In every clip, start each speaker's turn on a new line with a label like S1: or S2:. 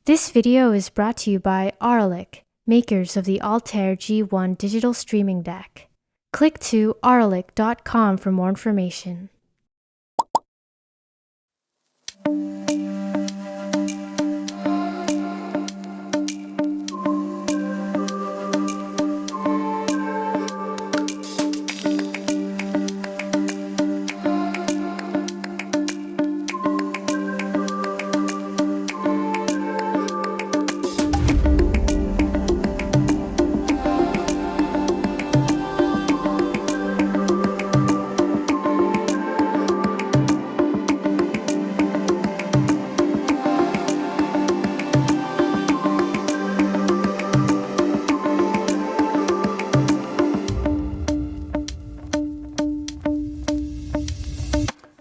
S1: This video is brought to you by Auralic, makers of the Altair G1 digital streaming DAC. Click to auralic.com for more information.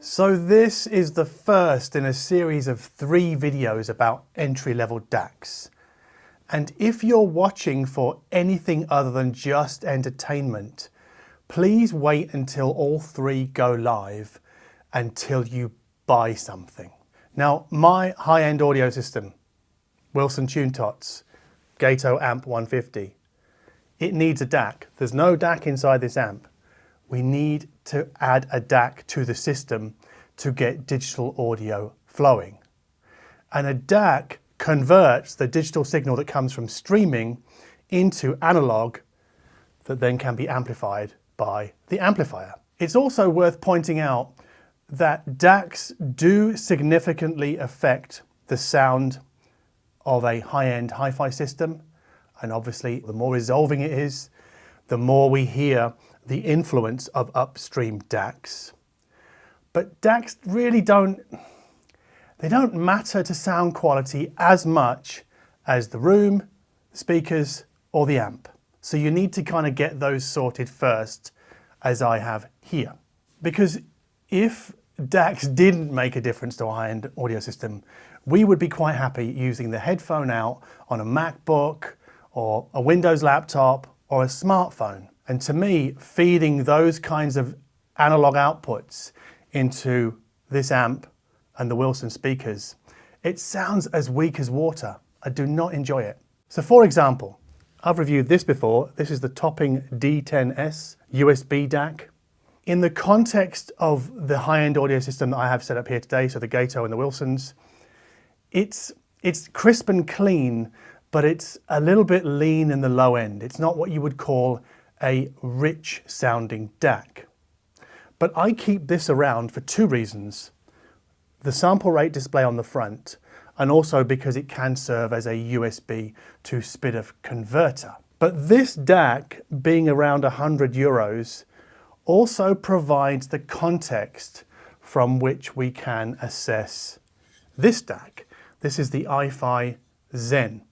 S2: So this is the first in a series of 3 videos about entry-level DACs. And if you're watching for anything other than just entertainment, please wait until all 3 go live until you buy something. Now, my high-end audio system, Wilson TuneTots, GATO Amp 150, it needs a DAC. There's no DAC inside this amp. We need to add a DAC to the system to get digital audio flowing. And a DAC converts the digital signal that comes from streaming into analog that then can be amplified by the amplifier. It's also worth pointing out that DACs do significantly affect the sound of a high-end hi-fi system. And obviously, the more resolving it is, the more we hear the influence of upstream DACs. But DACs really don't matter to sound quality as much as the room, the speakers, or the amp. So you need to kind of get those sorted first, as I have here. Because if DACs didn't make a difference to a high-end audio system, we would be quite happy using the headphone out on a MacBook or a Windows laptop or a smartphone. And to me, feeding those kinds of analog outputs into this amp and the Wilson speakers, it sounds as weak as water. I do not enjoy it. So for example, I've reviewed this before. This is the Topping D10S USB DAC. In the context of the high-end audio system that I have set up here today, so the GATO and the Wilsons, it's crisp and clean, but it's a little bit lean in the low end. It's not what you would call a rich sounding DAC. But I keep this around for 2 reasons. The sample rate display on the front, and also because it can serve as a USB to SPDIF converter. But this DAC, being around €100, also provides the context from which we can assess this DAC. This is the iFi ZEN.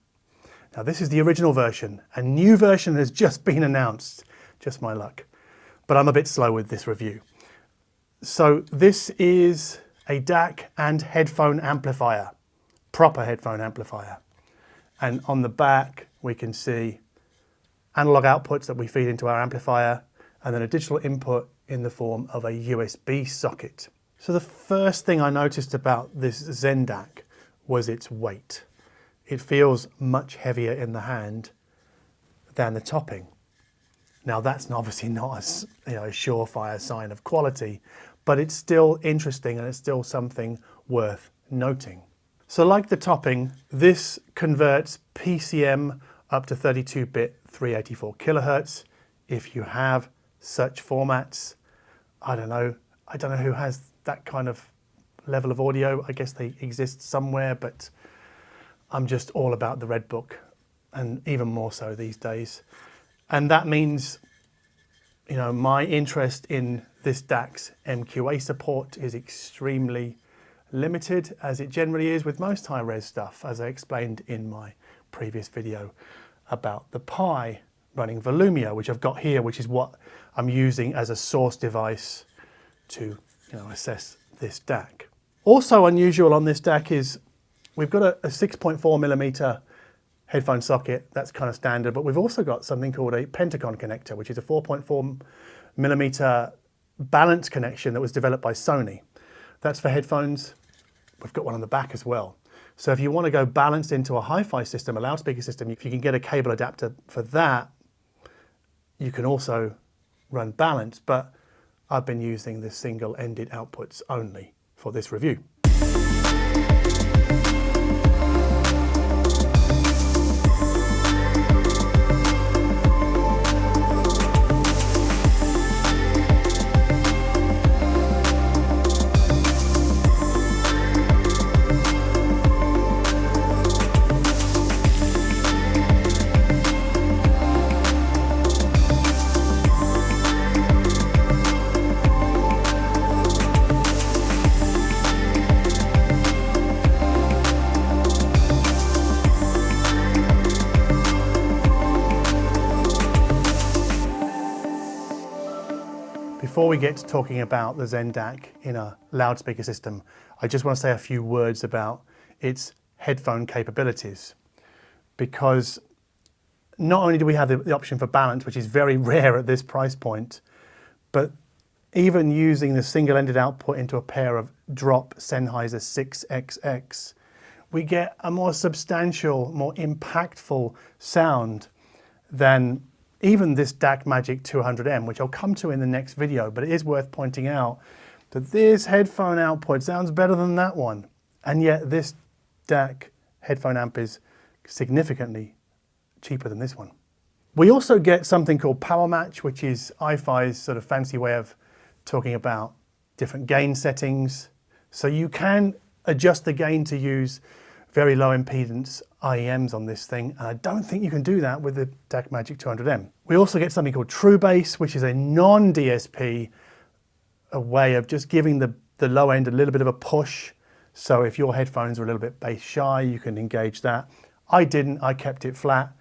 S2: Now this is the original version. A new version has just been announced. Just my luck. But I'm a bit slow with this review. So this is a DAC and headphone amplifier, proper headphone amplifier. And on the back, we can see analog outputs that we feed into our amplifier, and then a digital input in the form of a USB socket. So the first thing I noticed about this ZEN DAC was its weight. It feels much heavier in the hand than the Topping. Now that's obviously not a surefire sign of quality, but it's still interesting and it's still something worth noting. So like the Topping, this converts PCM up to 32-bit 384 kilohertz. If you have such formats, I don't know who has that kind of level of audio. I guess they exist somewhere, but I'm just all about the Red Book, and even more so these days. And that means, my interest in this DAC's MQA support is extremely limited, as it generally is with most high-res stuff, as I explained in my previous video about the Pi running Volumia, which I've got here, which is what I'm using as a source device to assess this DAC. Also unusual on this DAC is we've got a 6.4mm headphone socket. That's kind of standard, but we've also got something called a Pentaconn connector, which is a 4.4mm balance connection that was developed by Sony. That's for headphones. We've got one on the back as well. So if you want to go balanced into a hi-fi system, a loudspeaker system, if you can get a cable adapter for that, you can also run balanced, but I've been using the single-ended outputs only for this review. Before we get to talking about the ZEN DAC in a loudspeaker system, I just want to say a few words about its headphone capabilities. Because not only do we have the option for balance, which is very rare at this price point, but even using the single-ended output into a pair of drop Sennheiser 6XX, we get a more substantial, more impactful sound than even this DAC Magic 200M, which I'll come to in the next video, but it is worth pointing out that this headphone output sounds better than that one. And yet this DAC headphone amp is significantly cheaper than this one. We also get something called Power Match, which is iFi's sort of fancy way of talking about different gain settings. So you can adjust the gain to use very low impedance IEMs on this thing, and I don't think you can do that with the DAC Magic 200M. We also get something called True Bass, which is a non-DSP, a way of just giving the low end a little bit of a push. So if your headphones are a little bit bass shy, you can engage that. I didn't, I kept it flat.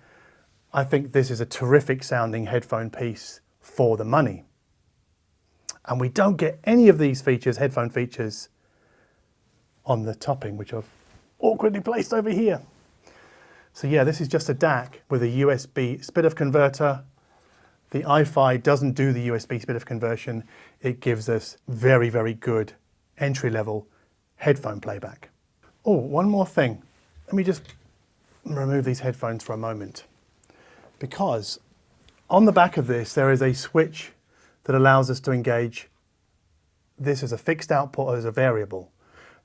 S2: I think this is a terrific sounding headphone piece for the money. And we don't get any of these features, headphone features, on the topping, which I've awkwardly placed over here. So yeah, this is just a DAC with a USB split-off converter. The iFi doesn't do the USB split-off conversion. It gives us very, very good entry-level headphone playback. Oh, one more thing. Let me just remove these headphones for a moment. Because on the back of this, there is a switch that allows us to engage this as a fixed output or as a variable.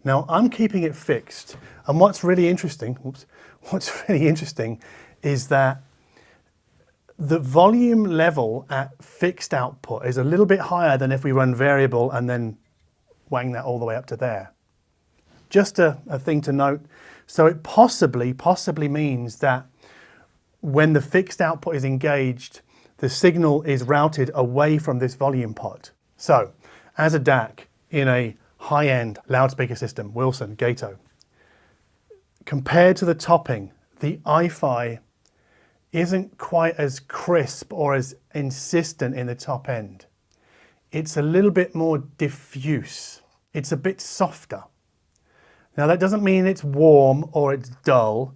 S2: Now I'm keeping it fixed, and what's really interesting is that the volume level at fixed output is a little bit higher than if we run variable and then wang that all the way up to there. Just a thing to note. So it possibly means that when the fixed output is engaged, the signal is routed away from this volume pot. So as a DAC in a high-end loudspeaker system, Wilson, GATO, compared to the topping, the iFi isn't quite as crisp or as insistent in the top end. It's a little bit more diffuse. It's a bit softer. Now that doesn't mean it's warm or it's dull,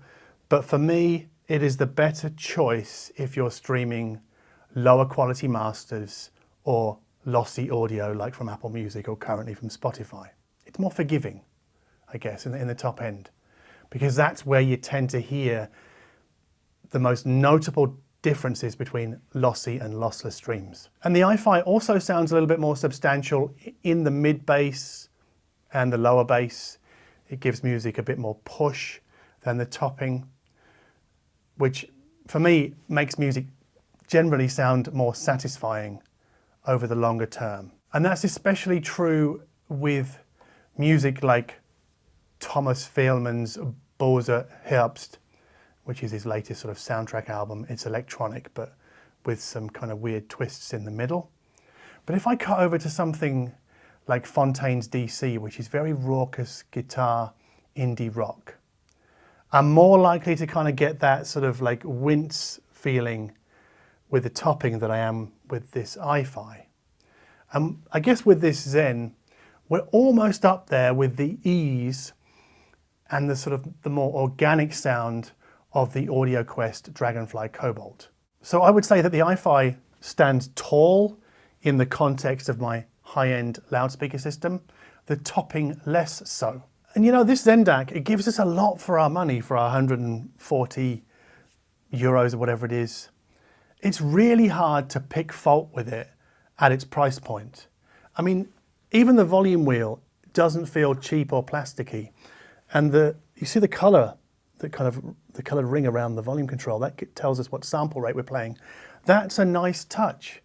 S2: but for me, it is the better choice if you're streaming lower quality masters or lossy audio like from Apple Music or currently from Spotify. It's more forgiving, I guess, in the top end, because that's where you tend to hear the most notable differences between lossy and lossless streams. And the iFi also sounds a little bit more substantial in the mid bass and the lower bass. It gives music a bit more push than the topping, which for me makes music generally sound more satisfying over the longer term. And that's especially true with music like Thomas Fehlmann's Bose Herbst, which is his latest sort of soundtrack album. It's electronic, but with some kind of weird twists in the middle. But if I cut over to something like Fontaine's DC, which is very raucous guitar indie rock, I'm more likely to kind of get that sort of like wince feeling with the topping than I am with this iFi. I guess with this Zen, we're almost up there with the ease and the sort of the more organic sound of the AudioQuest DragonFly Cobalt. So I would say that the iFi stands tall in the context of my high-end loudspeaker system, the topping less so. And you know, this ZEN DAC, it gives us a lot for our money, for our 140 euros or whatever it is. It's really hard to pick fault with it at its price point. I mean, even the volume wheel doesn't feel cheap or plasticky. And you see the color, the colored ring around the volume control, that tells us what sample rate we're playing. That's a nice touch.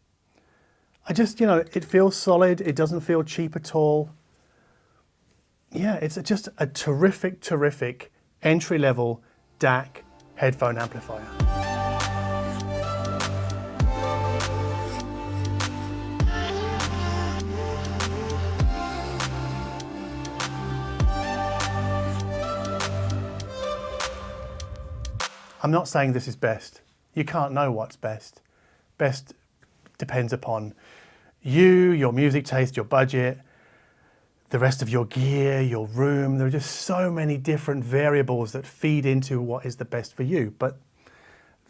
S2: I just, you know, it feels solid. It doesn't feel cheap at all. Yeah, it's just a terrific, terrific entry-level DAC headphone amplifier. I'm not saying this is best. You can't know what's best. Best depends upon you, your music taste, your budget, the rest of your gear, your room. There are just so many different variables that feed into what is the best for you. But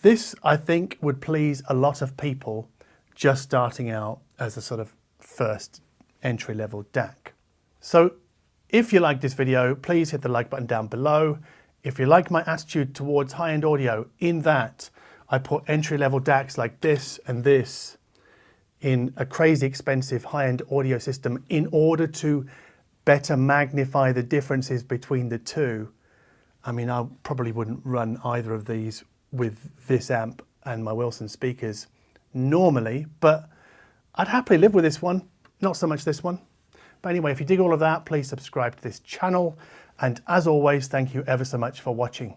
S2: this, I think, would please a lot of people just starting out as a sort of first entry-level DAC. So if you like this video, please hit the like button down below. If you like my attitude towards high-end audio, in that I put entry-level DACs like this and this in a crazy expensive high-end audio system in order to better magnify the differences between the two. I mean, I probably wouldn't run either of these with this amp and my Wilson speakers normally, but I'd happily live with this one, not so much this one. But anyway, if you dig all of that, please subscribe to this channel. And as always, thank you ever so much for watching.